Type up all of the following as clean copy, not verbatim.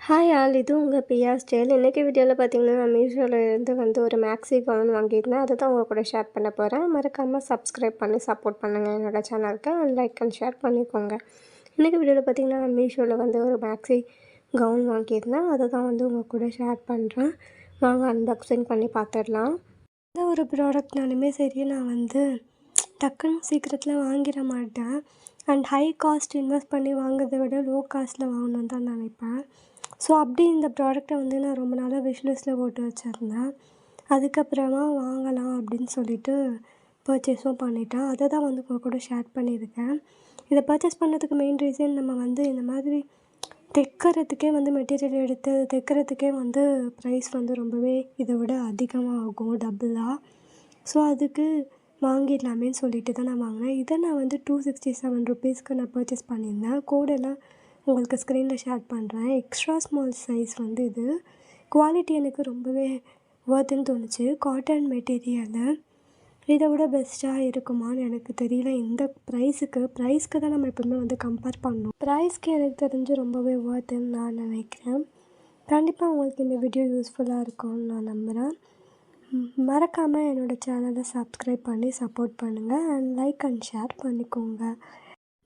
Hi all, இது உங்கள் பியா style. இன்றைக்கி வீடியோவில் பார்த்தீங்கன்னா நான் மீஷோலேருந்து ஒரு மேக்ஸி கவுன் வாங்கியிருந்தேன். அதை தான் உங்கள் கூட ஷேர் பண்ண போகிறேன். மறக்காமல் சப்ஸ்கிரைப் பண்ணி சப்போர்ட் பண்ணுங்கள் என்னோடய சேனலுக்கு. லைக் அண்ட் ஷேர் பண்ணிக்கோங்க. இன்றைக்கி வீடியோவில் பார்த்தீங்கன்னா நான் மீஷோவில் ஒரு மேக்ஸி கவுன் வாங்கியிருந்தேன். அதை தான் உங்கள் கூட ஷேர் பண்ணுறேன். வாங்க அன்பாக்சிங் பண்ணி பார்த்துடலாம். எந்த ஒரு ப்ராடக்ட்னாலுமே சரி, நான் டக்குன்னு சீக்கிரத்தில் வாங்கிட மாட்டேன். அண்ட் ஹை காஸ்ட் இன்வெஸ்ட் பண்ணி வாங்குறதை விட லோ காஸ்ட்டில் வாங்கணுன்னு தான் நினைப்பேன். ஸோ அப்படி இந்த ப்ராடக்ட்டை நான் ரொம்ப நாளாக விஷ்லிஸ்ட்டில் போட்டு வச்சுருந்தேன். அதுக்கப்புறமா வாங்கலாம் அப்படின்னு சொல்லிட்டு பர்ச்சேஸும் பண்ணிட்டேன். அதை தான் உங்கள் கூட ஷேர் பண்ணியிருக்கேன். இதை பர்ச்சேஸ் பண்ணதுக்கு மெயின் ரீசன், நம்ம இந்த மாதிரி தைக்கிறதுக்கே மெட்டீரியல் எடுத்து தைக்கிறதுக்கே ப்ரைஸ் ரொம்பவே இதை விட அதிகமாக ஆகும், டபுளாக. ஸோ அதுக்கு வாங்கிடலாமேன்னு சொல்லிட்டு தான் நான் வாங்கினேன். இதை நான் ₹267 நான் பர்ச்சேஸ் பண்ணியிருந்தேன். கோடெல்லாம் உங்களுக்கு ஸ்க்ரீனில் ஷேர் பண்ணுறேன். எக்ஸ்ட்ரா ஸ்மால் சைஸ் இது. குவாலிட்டி எனக்கு ரொம்பவே வொர்த்துன்னு தோணுச்சு. காட்டன் மெட்டீரியலு இதை விட பெஸ்ட்டாக இருக்குமான்னு எனக்கு தெரியல. இந்த ப்ரைஸ்க்கு தான் நம்ம எப்பவுமே கம்பேர் பண்ணணும். ப்ரைஸ்க்கு எனக்கு தெரிஞ்சு ரொம்பவே வொர்த்துன்னு நான் நினைக்கிறேன். கண்டிப்பாக உங்களுக்கு இந்த வீடியோ யூஸ்ஃபுல்லாக இருக்கும்னு நான் நம்புகிறேன். மறக்காமல் என்னோடய சேனலை சப்ஸ்கிரைப் பண்ணி சப்போர்ட் பண்ணுங்கள். அண்ட் லைக் அண்ட் ஷேர் பண்ணிக்கோங்க.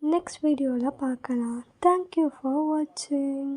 நெக்ஸ்ட் வீடியோவில் பார்க்கலாம். தேங்க்யூ ஃபார் வாட்சிங்.